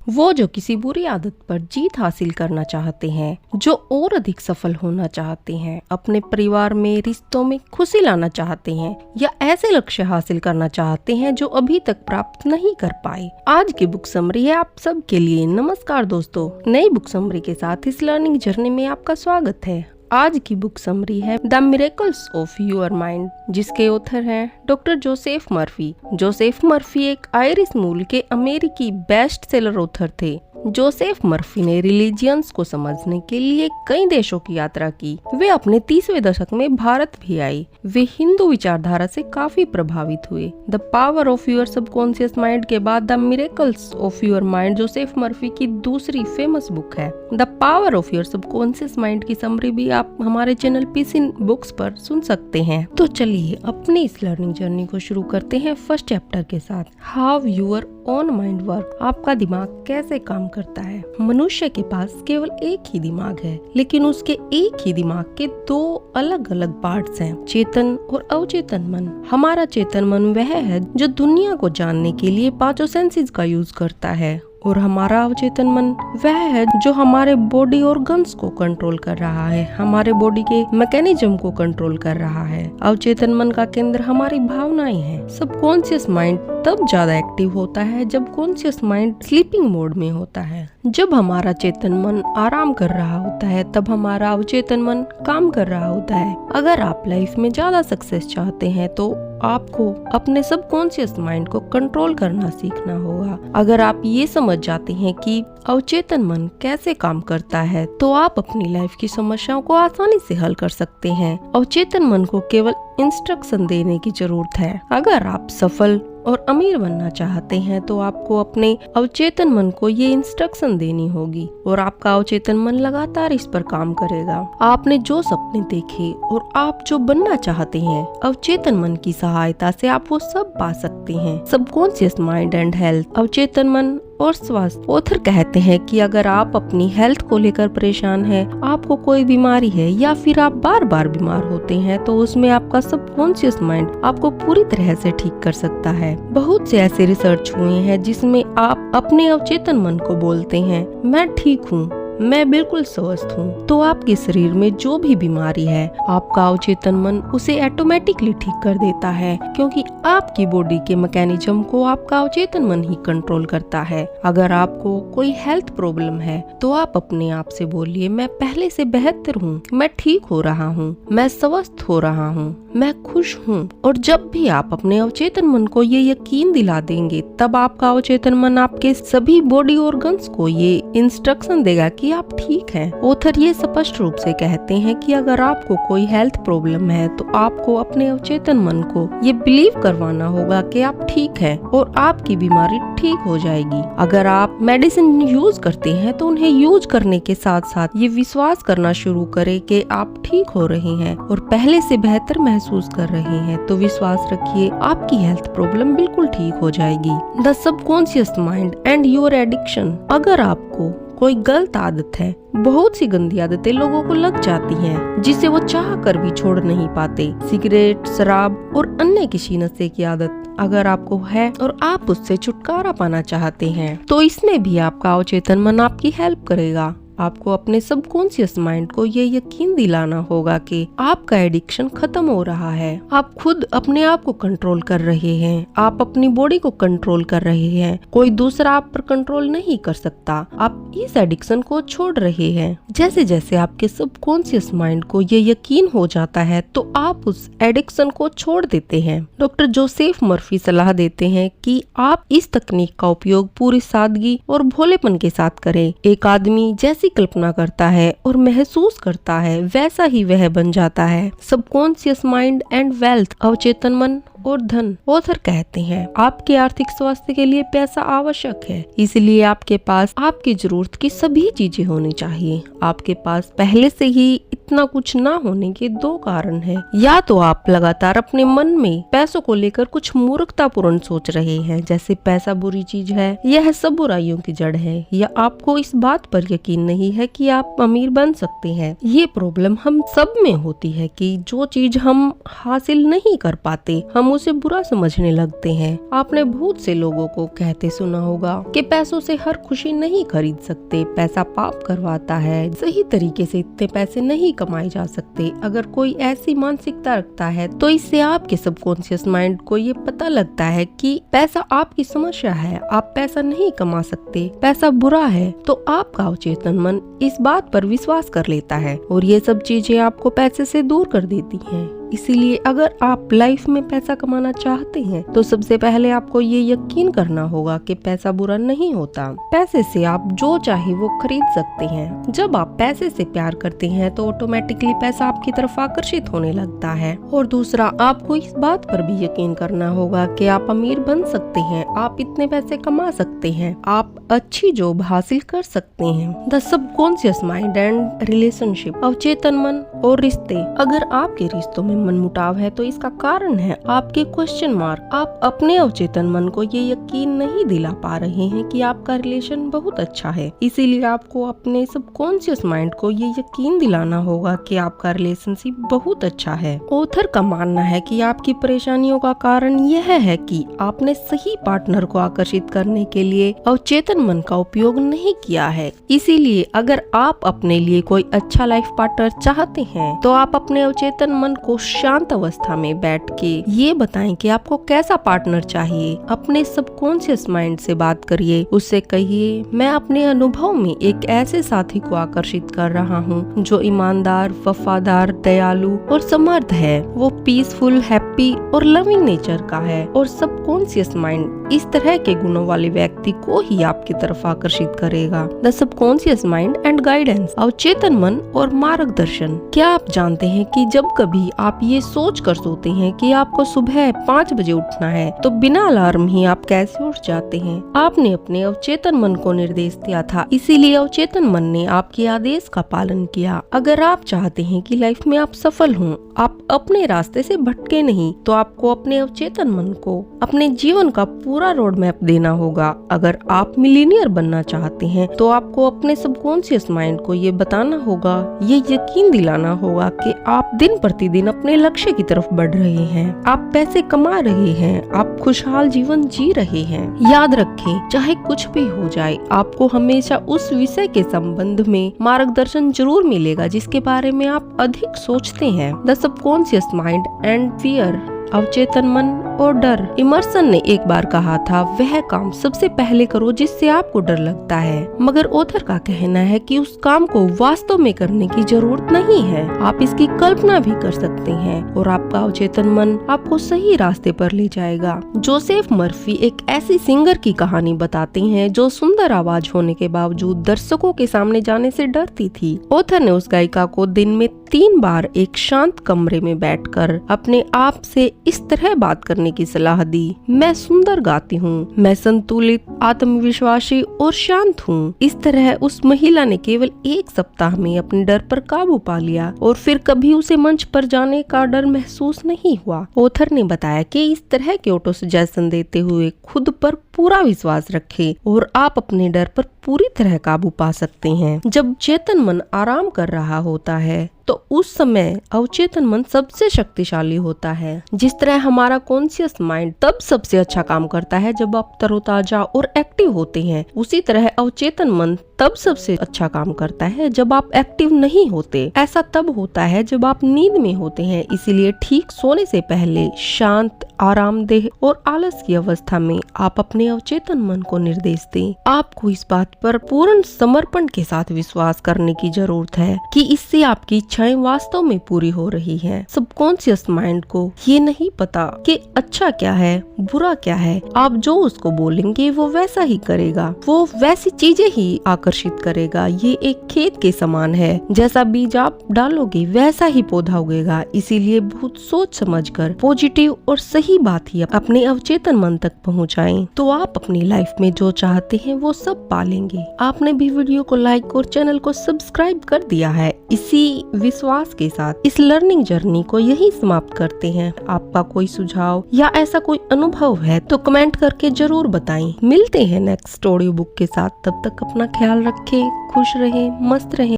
वो जो किसी बुरी आदत पर जीत हासिल करना चाहते हैं, जो और अधिक सफल होना चाहते हैं, अपने परिवार में, रिश्तों में खुशी लाना चाहते हैं या ऐसे लक्ष्य हासिल करना चाहते हैं जो अभी तक प्राप्त नहीं कर पाए। आज की बुक समरी है आप सब के लिए। नमस्कार दोस्तों, नई बुक समरी के साथ इस लर्निंग जर्नी में आपका स्वागत है। आज की बुक समरी है the miracles of your mind, जिसके ऑथर हैं doctor Joseph Murphy. Joseph Murphy एक आयरिश मूल के अमेरिकी बेस्ट सेलर ऑथर थे। जोसेफ मर्फी ने रिलीजियंस को समझने के लिए कई देशों की यात्रा की। वे अपने 30वें दशक में भारत भी आए। वे हिंदू विचारधारा से काफी प्रभावित हुए। The power of your subconscious mind के बाद the miracles of your mind Joseph Murphy की दूसरी फेमस बुक है। The power of your subconscious mind की समरी भी आप हमारे चैनल पीसी बुक्स पर सुन सकते हैं। तो चलिए अपनी इस लर्निंग जर्नी को शुरू करते हैं फर्स्ट चैप्टर के साथ, how your own mind work. आपका दिमाग कैसे काम करता है। मनुष्य के पास केवल एक ही दिमाग है, लेकिन उसके एक ही दिमाग के दो अलग अलग पार्ट्स हैं, चेतन और अवचेतन मन। हमारा चेतन मन वह है जो दुनिया को जानने के लिए पांचों सेंसेस का यूज करता है, और हमारा अवचेतन मन वह है जो हमारे बॉडी ऑर्गन्स को कंट्रोल कर रहा है, हमारे बॉडी के मैकेनिज्म को कंट्रोल कर रहा है। अवचेतन मन का केंद्र हमारी भावनाएं हैं। सबकॉन्शियस माइंड तब ज्यादा एक्टिव होता है जब कॉन्शियस माइंड स्लीपिंग मोड में होता है। जब हमारा चेतन मन आराम कर रहा होता है तब हमारा अवचेतन मन काम कर रहा होता है। अगर आप लाइफ में ज्यादा सक्सेस चाहते हैं तो आपको अपने सबकॉन्शियस माइंड को कंट्रोल करना सीखना होगा। अगर आप ये समझ जाते हैं कि अवचेतन मन कैसे काम करता है तो आप अपनी लाइफ की समस्याओं को आसानी से हल कर सकते हैं। अवचेतन मन को केवल इंस्ट्रक्शन देने की जरूरत है। अगर आप सफल और अमीर बनना चाहते हैं तो आपको अपने अवचेतन मन को ये इंस्ट्रक्शन देनी होगी और आपका अवचेतन मन लगातार इस पर काम करेगा। आपने जो सपने देखे और आप जो बनना चाहते हैं, अवचेतन मन की सहायता से आप वो सब पा सकते हैं। सबकॉन्शियस माइंड एंड हेल्थ, अवचेतन मन और स्वास्थ्य। ऑथर कहते हैं कि अगर आप अपनी हेल्थ को लेकर परेशान हैं, आपको कोई बीमारी है या फिर आप बार बार बीमार होते हैं, तो उसमें आपका सबकॉन्शियस माइंड आपको पूरी तरह से ठीक कर सकता है। बहुत से ऐसे रिसर्च हुए हैं जिसमें आप अपने अवचेतन मन को बोलते हैं, मैं ठीक हूँ, मैं बिल्कुल स्वस्थ हूँ, तो आपके शरीर में जो भी बीमारी है आपका अवचेतन मन उसे ऑटोमेटिकली ठीक कर देता है, क्योंकि आपकी बॉडी के मैकेनिज्म को आपका अवचेतन मन ही कंट्रोल करता है। अगर आपको कोई हेल्थ प्रॉब्लम है तो आप अपने आप से बोलिए, मैं पहले से बेहतर हूँ, मैं ठीक हो रहा हूँ, मैं स्वस्थ हो रहा हूँ, मैं खुश हूँ। और जब भी आप अपने अवचेतन मन को ये यकीन दिला देंगे, तब आपका अवचेतन मन आपके सभी बॉडी ऑर्गन्स को ये इंस्ट्रक्शन देगा कि आप ठीक हैं। ऑथर ये स्पष्ट रूप से कहते हैं कि अगर आपको कोई हेल्थ प्रॉब्लम है तो आपको अपने अवचेतन मन को ये बिलीव करवाना होगा कि आप ठीक हैं और आपकी बीमारी ठीक हो जाएगी। अगर आप मेडिसिन यूज करते हैं तो उन्हें यूज करने के साथ साथ ये विश्वास करना शुरू करें कि आप ठीक हो रहे हैं और पहले से बेहतर महसूस कर रहे हैं, तो विश्वास रखिए आपकी हेल्थ प्रॉब्लम बिल्कुल ठीक हो जाएगी। The subconscious mind and your addiction. अगर आपको कोई गलत आदत है, बहुत सी गंदी आदतें लोगों को लग जाती हैं, जिसे वो चाह कर भी छोड़ नहीं पाते। सिगरेट, शराब और अन्य किसी नशे की आदत अगर आपको है और आप उससे छुटकारा पाना चाहते हैं, तो इसमें भी आपका अवचेतन मन आपकी हेल्प करेगा। आपको अपने सबकॉन्शियस माइंड को ये यकीन दिलाना होगा कि आपका एडिक्शन खत्म हो रहा है। आप खुद अपने आप को कंट्रोल कर रहे हैं, आप अपनी बॉडी को कंट्रोल कर रहे हैं, कोई दूसरा आप पर कंट्रोल नहीं कर सकता। आप इस एडिक्शन को छोड़ रहे हैं। जैसे जैसे आपके सबकॉन्शियस माइंड को ये यकीन हो जाता है तो आप उस एडिक्शन को छोड़ देते हैं। डॉक्टर जोसेफ मर्फी सलाह देते हैं कि आप इस तकनीक का उपयोग पूरी सादगी और भोलेपन के साथ करें। एक आदमी जैसे कल्पना करता है और महसूस करता है वैसा ही वह बन जाता है। सबकॉन्शियस माइंड एंड वेल्थ, अवचेतन मन और धन। ऑथर कहते हैं आपके आर्थिक स्वास्थ्य के लिए पैसा आवश्यक है, इसलिए आपके पास आपकी जरूरत की सभी चीजें होनी चाहिए। आपके पास पहले से ही इतना कुछ ना होने के दो कारण हैं। या तो आप लगातार अपने मन में पैसों को लेकर कुछ मूर्खतापूर्ण सोच रहे हैं, जैसे पैसा बुरी चीज है, यह सब बुराइयों की जड़ है, या आपको इस बात पर यकीन नहीं है कि आप अमीर बन सकते हैं। ये प्रॉब्लम हम सब में होती है कि जो चीज हम हासिल नहीं कर पाते हम उसे बुरा समझने लगते हैं। आपने बहुत से लोगों को कहते सुना होगा कि पैसों से हर खुशी नहीं खरीद सकते, पैसा पाप करवाता है, सही तरीके से इतने पैसे नहीं कमाए जा सकते। अगर कोई ऐसी मानसिकता रखता है तो इससे आपके सबकॉन्शियस माइंड को ये पता लगता है कि पैसा आपकी समस्या है, आप पैसा नहीं कमा सकते, पैसा बुरा है। तो आपका अवचेतन मन इस बात पर विश्वास कर लेता है और ये सब चीजें आपको पैसे से दूर कर देती हैं। इसीलिए अगर आप लाइफ में पैसा कमाना चाहते हैं तो सबसे पहले आपको ये यकीन करना होगा कि पैसा बुरा नहीं होता। पैसे से आप जो चाहे वो खरीद सकते हैं। जब आप पैसे से प्यार करते हैं तो ऑटोमेटिकली पैसा आपकी तरफ आकर्षित होने लगता है। और दूसरा, आपको इस बात पर भी यकीन करना होगा कि आप अमीर बन सकते हैं, आप इतने पैसे कमा सकते हैं, आप अच्छी जॉब हासिल कर सकते हैं। The subconscious mind and relationship, अवचेतन मन और रिश्ते। अगर आपके रिश्तों में मनमुटाव है तो इसका कारण है आपके क्वेश्चन मार्क। आप अपने अवचेतन मन को ये यकीन नहीं दिला पा रहे हैं कि आपका रिलेशन बहुत अच्छा है। इसीलिए आपको अपने सबकॉन्शियस माइंड को ये यकीन दिलाना होगा कि आपका रिलेशनशिप बहुत अच्छा है। ऑथर का मानना है कि आपकी परेशानियों का कारण यह है कि आपने सही पार्टनर को आकर्षित करने के लिए अवचेतन मन का उपयोग नहीं किया है। इसीलिए अगर आप अपने लिए कोई अच्छा लाइफ पार्टनर चाहते हैं तो आप अपने अवचेतन मन को शांत अवस्था में बैठ के ये बताएं कि आपको कैसा पार्टनर चाहिए। अपने सबकॉन्शियस माइंड से बात करिए, उससे कहिए, मैं अपने अनुभव में एक ऐसे साथी को आकर्षित कर रहा हूँ जो ईमानदार, वफादार, दयालु और समर्थ है। वो पीसफुल, हैप्पी और लविंग नेचर का है। और सबकॉन्शियस माइंड इस तरह के गुणों वाले व्यक्ति को ही आपकी तरफ आकर्षित करेगा। The subconscious mind and guidance, अवचेतन मन और मार्गदर्शन। क्या आप जानते हैं कि जब कभी आप ये सोच कर सोते हैं कि आपको सुबह 5 बजे उठना है तो बिना अलार्म ही आप कैसे उठ जाते हैं? आपने अपने अवचेतन मन को निर्देश दिया था, इसीलिए अवचेतन मन ने आपके आदेश का पालन किया। अगर आप चाहते हैं कि लाइफ में आप सफल हों, आप अपने रास्ते से भटके नहीं, तो आपको अपने अवचेतन मन को अपने जीवन का पूरा रोड मैप देना होगा। अगर आप मिलीनियर बनना चाहते हैं तो आपको अपने सबकॉन्शियस माइंड को ये बताना होगा, ये यकीन दिलाना होगा कि आप दिन प्रतिदिन अपने लक्ष्य की तरफ बढ़ रहे हैं, आप पैसे कमा रहे हैं, आप खुशहाल जीवन जी रहे हैं। याद रखें, चाहे कुछ भी हो जाए, आपको हमेशा उस विषय के संबंध में मार्गदर्शन जरूर मिलेगा जिसके बारे में आप अधिक सोचते हैं। The subconscious mind and fear, अवचेतन मन और डर। इमर्सन ने एक बार कहा था, वह काम सबसे पहले करो जिससे आपको डर लगता है। मगर ऑथर का कहना है कि उस काम को वास्तव में करने की जरूरत नहीं है, आप इसकी कल्पना भी कर सकते हैं और आपका अवचेतन मन आपको सही रास्ते पर ले जाएगा। जोसेफ मर्फी एक ऐसी सिंगर की कहानी बताते हैं जो सुंदर आवाज होने के बावजूद दर्शकों के सामने जाने से डरती थी। ऑथर ने उस गायिका को दिन में 3 बार एक शांत कमरे में बैठकर अपने आप से इस तरह बात करने की सलाह दी, मैं सुंदर गाती हूँ, मैं संतुलित, आत्मविश्वासी और शांत हूँ। इस तरह उस महिला ने केवल 1 सप्ताह में अपने डर पर काबू पा लिया और फिर कभी उसे मंच पर जाने का डर महसूस नहीं हुआ। ऑथर ने बताया कि इस तरह के ऑटो सजेशन देते हुए खुद पर पूरा विश्वास रखें और आप अपने डर पर पूरी तरह काबू पा सकते हैं। जब चेतन मन आराम कर रहा होता है तो उस समय अवचेतन मन सबसे शक्तिशाली होता है। जिस तरह हमारा कॉन्शियस माइंड तब सबसे अच्छा काम करता है जब आप तरोताजा और एक्टिव होते हैं, उसी तरह अवचेतन मन तब सबसे अच्छा काम करता है जब आप एक्टिव नहीं होते। ऐसा तब होता है जब आप नींद में होते हैं। इसीलिए ठीक सोने से पहले शांत, आरामदेह और आलस की अवस्था में आप अपने अवचेतन मन को निर्देश दें। आपको इस बात पर पूर्ण समर्पण के साथ विश्वास करने की जरूरत है कि इससे आपकी इच्छाएं वास्तव में पूरी हो रही हैं। सबकॉन्शियस माइंड को ये नहीं पता कि अच्छा क्या है, बुरा क्या है। आप जो उसको बोलेंगे वो वैसा ही करेगा, वो वैसी चीजें ही आकर्षित करेगा। ये एक खेत के समान है, जैसा बीज आप डालोगे वैसा ही पौधा उगेगा। इसीलिए बहुत सोच समझकर पॉजिटिव और सही बात ही अपने अवचेतन मन तक पहुंचाएं, तो आप अपनी लाइफ में जो चाहते हैं वो सब पालेंगे। आपने भी वीडियो को लाइक और चैनल को सब्सक्राइब कर दिया है। इसी विश्वास के साथ इस लर्निंग जर्नी को यही समाप्त करते हैं। आपका कोई सुझाव या ऐसा कोई अनुभव है तो कमेंट करके जरूर बताएं। मिलते हैं नेक्स्ट ऑडियो बुक के साथ, तब तक अपना ख्याल रखें, खुश रहें, मस्त रहें।